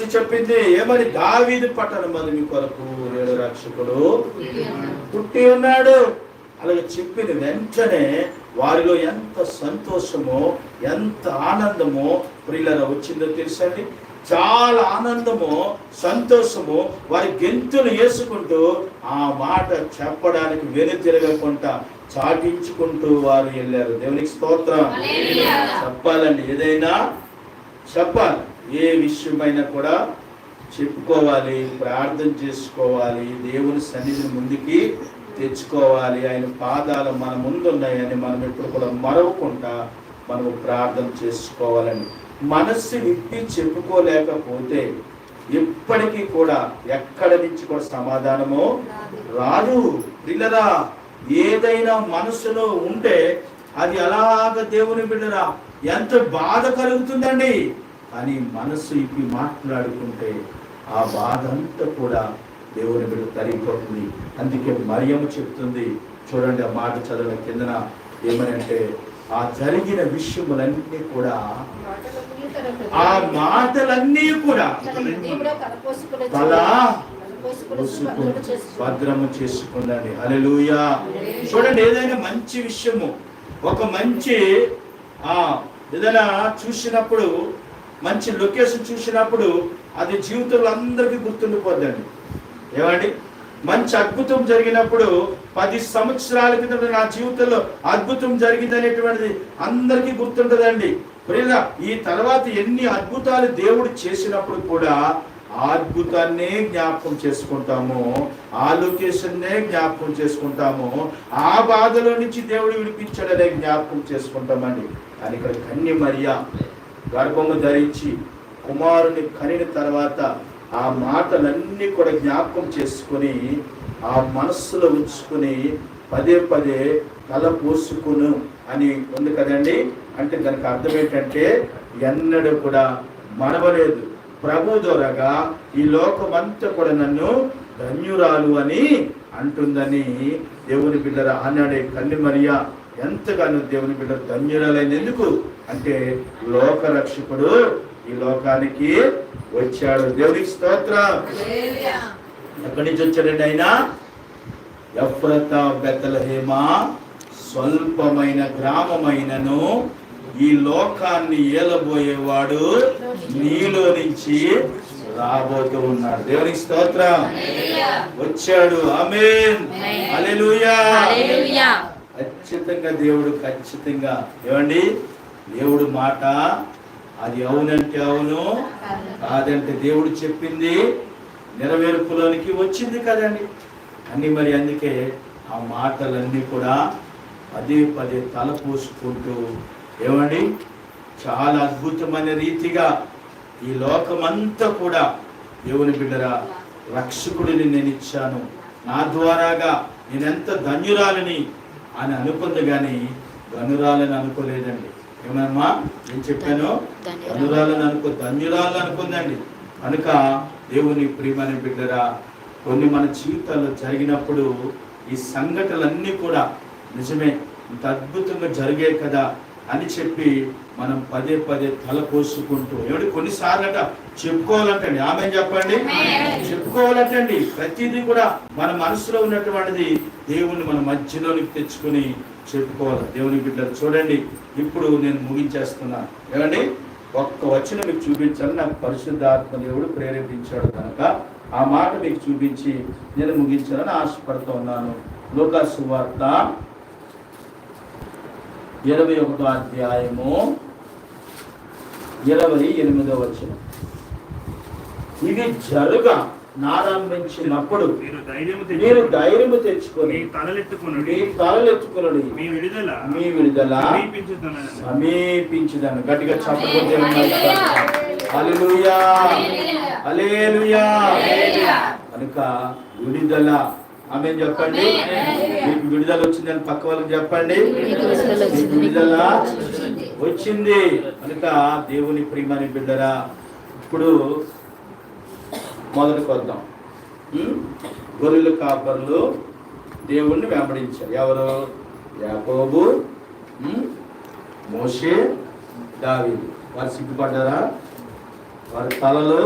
చెప్పింది ఏమని, దావీదు పట్టణం మందు మీ కొరకు నేడు రక్షకుడు పుట్టి ఉన్నాడు. అలాగే చెప్పిన వెంటనే వారిలో ఎంత సంతోషమో ఎంత ఆనందమో ప్రియులారా వచ్చిందో తెలుసండి. చాలా ఆనందము సంతోషము వారి గెంతులు వేసుకుంటూ ఆ మాట చెప్పడానికి వెనుతిరగకుండా చాటించుకుంటూ వారు వెళ్ళారు. దేవునికి స్తోత్రం. చెప్పాలండి, ఏదైనా చెప్పాలి, ఏ విషయమైనా కూడా చెప్పుకోవాలి, ప్రార్థన చేసుకోవాలి, దేవుని సన్నిధిని ముందుకి తెచ్చుకోవాలి. ఆయన పాదాలు మన ముందు ఉన్నాయని మనం ఎప్పుడు కూడా మరవకుండా మనము ప్రార్థన చేసుకోవాలని. మనస్సు విప్పి చెప్పుకోలేకపోతే ఎప్పటికీ కూడా ఎక్కడి నుంచి కూడా సమాధానము రాదు. పిల్లరా, ఏదైనా మనసులో ఉంటే అది అలాగ దేవుని బిడ్డరా ఎంత బాధ కలుగుతుందండి. అని మనసు ఇప్పి మాట్లాడుకుంటే ఆ బాధ అంతా కూడా దేవుని బిడ్డ తరిగిపోతుంది. అందుకే మరియమ్మ చెప్తుంది, చూడండి ఆ మాట చదివిన కిందన ఏమని అంటే, ఆ జరిగిన విషయములన్నీ కూడా, ఆ మాటలన్నీ కూడా తల భద్రము చేసుకుందండి. హల్లెలూయా. చూడండి, ఏదైనా మంచి విషయము, ఒక మంచి ఏదైనా చూసినప్పుడు, మంచి లొకేషన్ చూసినప్పుడు అది జీవితంలో అందరికీ గుర్తుండిపోద్దండి. ఏమండి, మంచి అద్భుతం జరిగినప్పుడు 10 సంవత్సరాల క్రితం నా జీవితంలో అద్భుతం జరిగింది అనేటువంటిది అందరికీ గుర్తుంటదండి. ప్రియులా, ఈ తర్వాత ఎన్ని అద్భుతాలు దేవుడు చేసినప్పుడు కూడా ఆ అద్భుతాన్నే జ్ఞాపకం చేసుకుంటాము, ఆ లొకేషన్నే జ్ఞాపకం చేసుకుంటాము, ఆ బాధలో నుంచి దేవుడు విడిపించాడనే జ్ఞాపకం చేసుకుంటామండి. అని ఇక్కడ కన్య మరియ గర్భము ధరించి కుమారుని కనిన తర్వాత ఆ మాటలన్నీ కూడా జ్ఞాపకం చేసుకుని ఆ మనస్సులో ఉంచుకుని పదే పదే తల పోసుకును అని ఉంది కదండి. అంటే దానికి అర్థం ఏంటంటే, ఎన్నడూ కూడా మరవలేదు, ప్రభు ద్వారాగా ఈ లోకమంతా కూడా నన్ను ధన్యురాలు అని అంటుందని దేవుని బిడ్డల ఆనాడే కన్య మరియ ఎంతగానో దేవుని బిడ్డ ధన్యురాలైంది. ఎందుకు అంటే, లోక రక్షకుడు ఈ లోకానికి వచ్చాడు. దేవునికి స్తోత్రం. ఎక్కడి నుంచి వచ్చాడండి ఆయన? ఎఫ్రతా బెత్లెహేమ, స్వల్పమైన గ్రామమైనను ఈ లోకాన్ని ఏలబోయేవాడు నీలో నుంచి రాబోతూ ఉన్నాడు. దేవునికి స్తోత్రం. వచ్చాడు. ఆమేన్. హల్లెలూయా. ఖచ్చితంగా దేవుడు, ఖచ్చితంగా ఏమండి, దేవుడు మాట అది అవునంటే అవును, కాదంటే దేవుడు చెప్పింది నెరవేర్పులోనికి వచ్చింది కదండి అన్ని. మరి అందుకే ఆ మాటలన్నీ కూడా పదే పదే తలపోసుకుంటూ ఏమండి, చాలా అద్భుతమైన రీతిగా ఈ లోకమంతా కూడా దేవుని బిడ్డరా రక్షకుడిని నేను ఇచ్చాను, నా ద్వారాగా నేనెంత ధన్యురాలని అని అనుకుంది, కానీ ధనురాలని అనుకోలేదండి. ఏమమ్మా నేను చెప్పాను, ధనురాలని ధన్యురాలని అనుకుందండి. కనుక దేవుని ప్రియమైన బిడ్డరా, కొన్ని మన జీవితాల్లో జరిగినప్పుడు ఈ సంఘటనలన్నీ కూడా నిజమే, ఇంత అద్భుతంగా జరిగే కదా అని చెప్పి మనం పదే పదే తల పోసుకుంటూ ఏమిటి కొన్నిసార్లట చెప్పుకోవాలంటండి. ఆమె చెప్పండి, చెప్పుకోవాలంటండి. ప్రతిదీ కూడా మన మనసులో ఉన్నటువంటిది దేవుణ్ణి మన మధ్యలోనికి తెచ్చుకుని చెప్పుకోవాలి. దేవుని బిడ్డలు చూడండి, ఇప్పుడు నేను ముగించేస్తున్నాను. ఏమండి, ఒక్క వచనం మీకు చూపించాలని నాకు పరిశుద్ధాత్మ దేవుడు ప్రేరేపించాడు కనుక ఆ మాట మీకు చూపించి నేను ముగించాలని ఆశపడుతూ ఉన్నాను. లూకా సువార్త 21వ అధ్యాయము 28వ వచనం. ఇది జరుగా నారంభించినప్పుడు మీరు ధైర్యము తెచ్చుకొని తలలెత్తుకునుడి, మీ విడుదల సమీపించుదను. గట్టిగా చెప్పకపోతే హల్లెలూయా, హల్లెలూయా. కనుక విడుదల, ఆమె చెప్పండి, మీకు విడుదల వచ్చిందని పక్క వాళ్ళకి చెప్పండి, మీకు విడుదల వచ్చింది. కనుక దేవుని ప్రియమైన బిడ్డరా, ఇప్పుడు మొదటికి వద్దాం. గొర్రెల కాపర్లు దేవుణ్ణి వెంబడించారు. ఎవరు? యాకోబు, మోషే, దావీదు. వారు సిగ్గుపడ్డారా? వారి తలలు